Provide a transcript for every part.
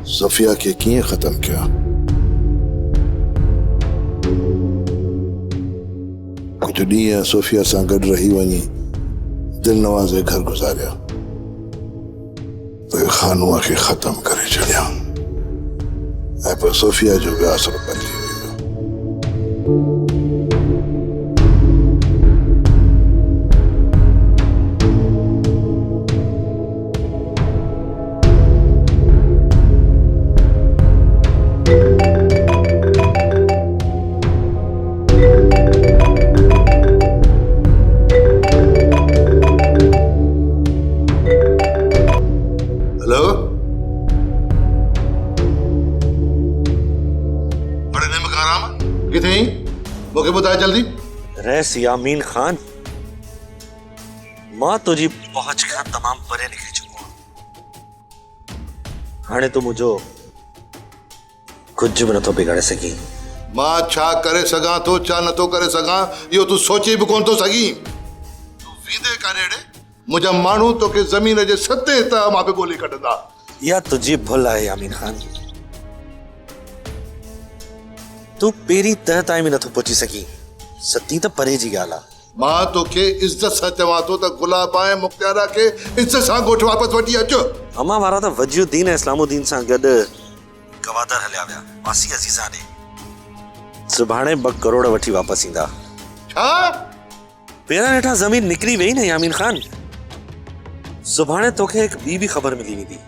सफिया के कीअं खत्म किया? कुछ ॾींहं सोफिया सां गॾु रही वञी दिल नवाज़े घर गुज़ारिया, पोइ खानुआ खे ख़त्म करे छॾिया ऐं पोइ सोफिया जो बि आसरो बदिली वियो। जल्दी रैस यामीन खान, मां तुझी पहुंच खां तमाम परे निकरी चुको हाणे तू मुझो कुछ भी नथो बिगाड़े सकी। मां छा करे सगां तो छा नथो करे सगां यो तू सोचे भी कोन तो सगी। तू वींदे कानेड़े मुझा मानू तो के जमीन जे सते ता मां पे गोली कटदा। या तुझी भुल है यामीन खान, तू पेरी तह ताईं में नथो पहुंची सकी, सती तो परे जी गाला। मां तो के इज्जत सा चवा तो त गुलाब आए मुख्तियारा के इज्जत सा गोठ वापस वठी अचो। अमा वारा तो वजीउद्दीन इस्लामुद्दीन सा गड गवादर हलिया विया वासी अजीजा ने। सुभाणे 2 करोड़ वठी वापस इंदा। छा? पेरा नेठा जमीन निकरी वई न यामीन खान। सुभाणे तोखे एक ॿी भी खबर मिली वेंदी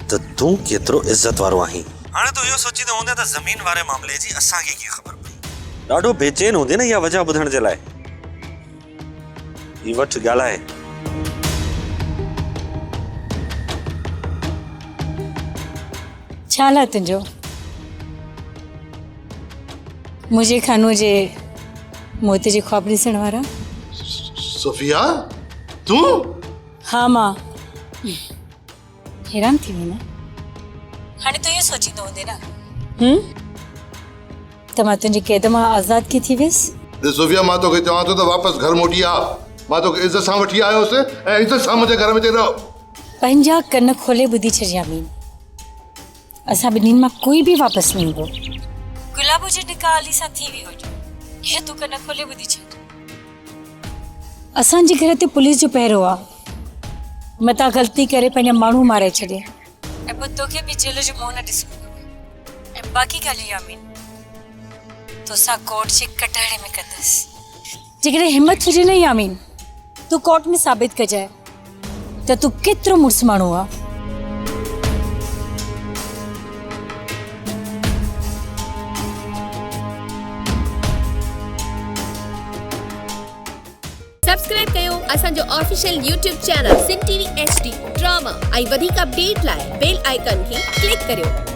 त तू केतरो इज्जत वारो आहीं। हाणे तो यो सोची त हूंदे त जमीन वारे मामले जी असां के की खबर पई। ॾाढो बेचैन हूंदे न या वजह ॿुधण जे लाइ। ही वठ ॻाल्हाए। छा ला तुंहिंजो? मुझे खानो जे मोते जे ख्वाब ॾिसण वारा। सोफिया तू? हाँ मां हैरान थी वई न। हाणे तो ये सोचींदो हूंदे न त मां तुंहिंजी कैद मां आज़ाद की थी वियसि। सोफिया मां तो के चवां तो वापस घर मोटी आ। मां तो इज्जत सां वठी आयो से ऐं इज्जत सां मुझे घर में ते रहो। पंहिंजा कन खोले ॿुधी छॾ यामीन, असां ॿिन्हिनि मां कोई भी वापस न ईंदो। गुलाब जे निकाह अली सां थी वियो हुजे, हे तू कन खोले ॿुधी छॾ। असांजे घर ते पुलिस जो पहिरो आ, मता ग़लती करे पंहिंजा माण्हू मारे छॾे ऐं पोइ तोखे बि जेल जो मुंहुं न ॾिसणो पवे। ऐं बाक़ी ॻाल्हि यामीन, तोसां कोर्ट जे कटहरे में कंदसि। जेकॾहिं हिम्मत हुजे न यामीन, तू कोर्ट में साबित कजाए त तू केतिरो मुड़ुस माण्हू आ। सब्सक्राइब कयो असांजो official YouTube channel Singh TV HD drama ऐं वधीक अपडेट लाइ बेल आइकन खे क्लिक करियो।